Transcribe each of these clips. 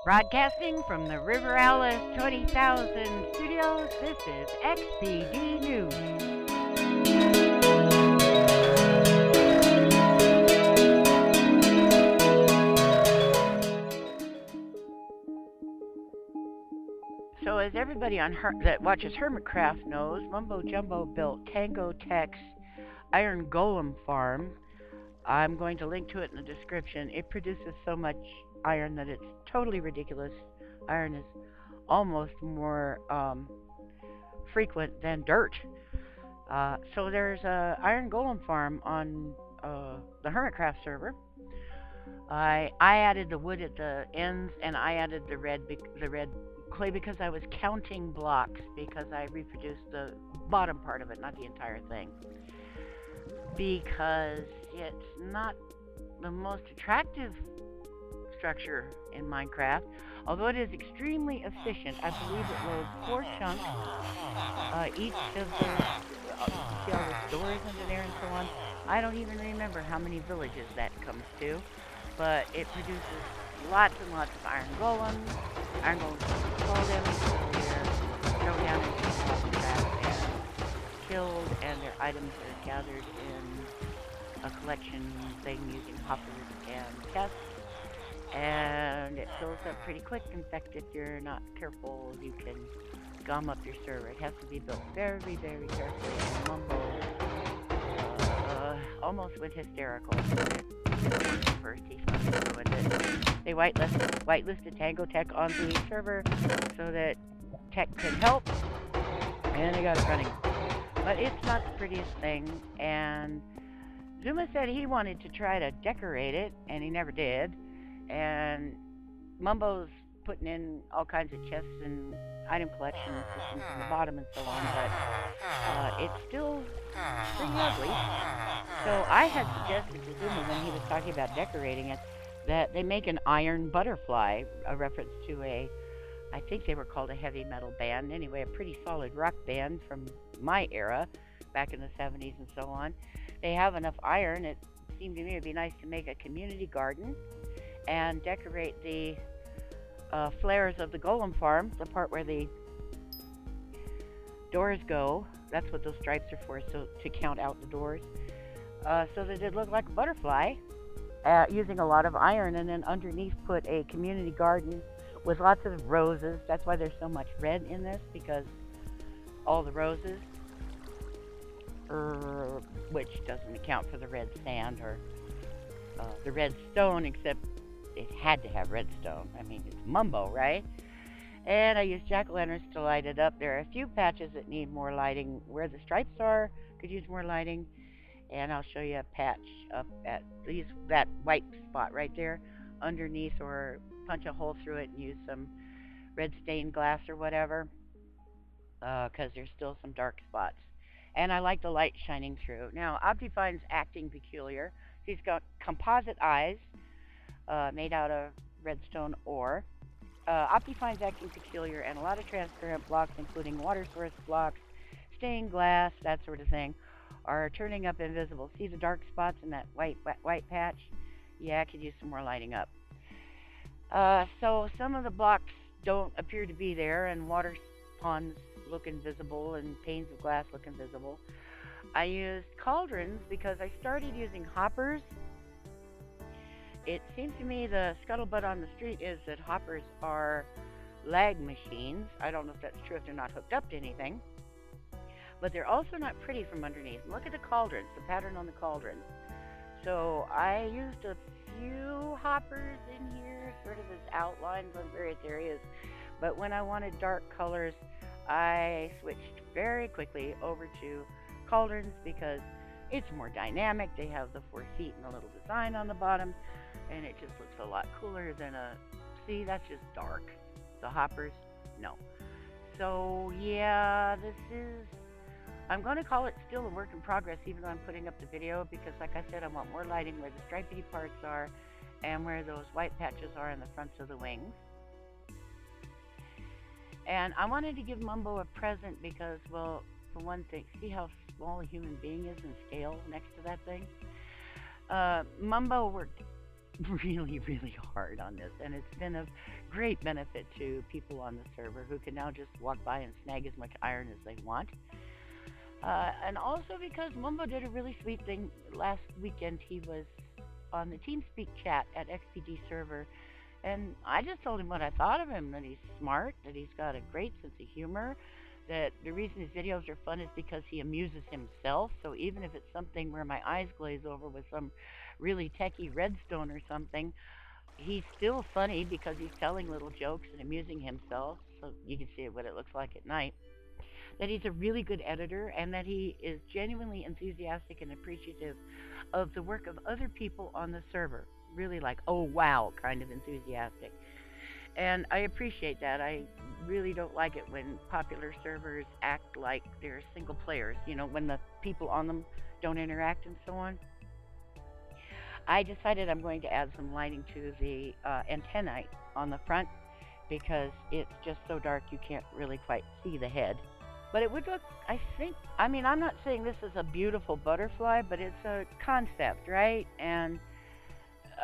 Broadcasting from the River Alice 20,000 studios, this is XPD News. So as everybody that watches HermitCraft knows, MumboJumbo built Tango Tek's Iron Golem farm. I'm going to link to it in the description. It produces so much iron that it's totally ridiculous. Iron is almost more frequent than dirt. So there's a Iron Golem farm on the HermitCraft server. I added the wood at the ends, and I added the red clay because I was counting blocks because I reproduced the bottom part of it, not the entire thing. Because it's not the most attractive structure in Minecraft, although it is extremely efficient. I believe it loads 4 chunks, each of the see all the doors under there and so on. I don't even remember how many villages that comes to, but it produces lots and lots of iron golems. Iron golems call them, so they're thrown down into the poppies and killed, and their items are gathered in a collection thing using hoppers and chests, and it fills up pretty quick. In fact, if you're not careful, you can gum up your server. It has to be built very, very carefully, and Mumbo almost went hysterical first. He ruined it. They whitelisted Tango Tek on the server so that Tech could help, and they got it running. But it's not the prettiest thing, and Zuma said he wanted to try to decorate it, and he never did. And Mumbo's putting in all kinds of chests and item collection systems from the bottom and so on, but it's still pretty ugly. So I had suggested to Zuma when he was talking about decorating it that they make an iron butterfly, a reference to I think they were called a heavy metal band, anyway, a pretty solid rock band from my era, back in the 70s and so on. They have enough iron, it seemed to me it would be nice to make a community garden and decorate the flares of the golem farm, the part where the doors go. That's what those stripes are for, so to count out the doors. So that it looked like a butterfly, using a lot of iron, and then underneath put a community garden with lots of roses. That's why there's so much red in this, because all the roses, which doesn't account for the red sand or the red stone, except it had to have redstone. I mean, it's Mumbo, right? And I used jack-o'-lanterns to light it up. There are a few patches that need more lighting. Where the stripes are, could use more lighting. And I'll show you a patch up at least that white spot right there underneath, or punch a hole through it and use some red stained glass or whatever, because there's still some dark spots. And I like the light shining through. Now, Optifine's acting peculiar. He's got composite eyes made out of redstone ore. Optifine's acting peculiar, and a lot of transparent blocks, including water source blocks, stained glass, that sort of thing, are turning up invisible. See the dark spots in that white patch? Yeah, I could use some more lighting up. So some of the blocks don't appear to be there, and water ponds look invisible, and panes of glass look invisible. I used cauldrons because I started using hoppers. It seems to me the scuttlebutt on the street is that hoppers are lag machines. I don't know if that's true if they're not hooked up to anything. But they're also not pretty from underneath. Look at the cauldrons, the pattern on the cauldrons. So I used a few hoppers in here, sort of as outlines on various areas. But when I wanted dark colors, I switched very quickly over to cauldrons because it's more dynamic. They have the 4 feet and a little design on the bottom, and it just looks a lot cooler than see, that's just dark. The hoppers, no. So yeah, I'm going to call it still a work in progress, even though I'm putting up the video, because like I said, I want more lighting where the stripy parts are and where those white patches are in the fronts of the wings. And I wanted to give Mumbo a present because, well, for one thing, see how small a human being is in scale next to that thing? Mumbo worked really, really hard on this, and it's been of great benefit to people on the server who can now just walk by and snag as much iron as they want. And also because Mumbo did a really sweet thing last weekend. He was on the TeamSpeak chat at XPD server, and I just told him what I thought of him, that he's smart, that he's got a great sense of humor, that the reason his videos are fun is because he amuses himself. So even if it's something where my eyes glaze over with some really techie redstone or something, he's still funny because he's telling little jokes and amusing himself. So you can see what it looks like at night. That he's a really good editor, and that he is genuinely enthusiastic and appreciative of the work of other people on the server. Really like, oh wow, kind of enthusiastic. And I appreciate that. I really don't like it when popular servers act like they're single players, when the people on them don't interact and so on. I decided I'm going to add some lighting to the antennae on the front because it's just so dark you can't really quite see the head. But it would look, I'm not saying this is a beautiful butterfly, but it's a concept, right? And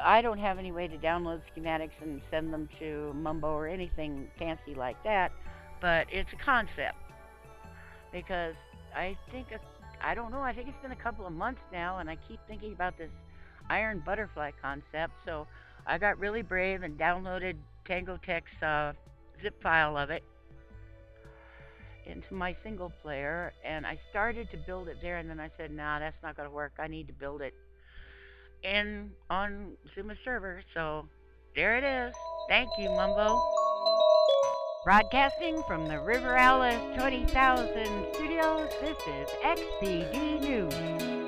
I don't have any way to download schematics and send them to Mumbo or anything fancy like that, but it's a concept. Because I think it's been a couple of months now, and I keep thinking about this iron butterfly concept, so I got really brave and downloaded Tango Tek's zip file of it into my single player, and I started to build it there, and then I said, nah, that's not going to work. I need to build it on Zuma server, so there it is. Thank you, Mumbo. Broadcasting from the River Alice 20,000 studios, this is XPD News.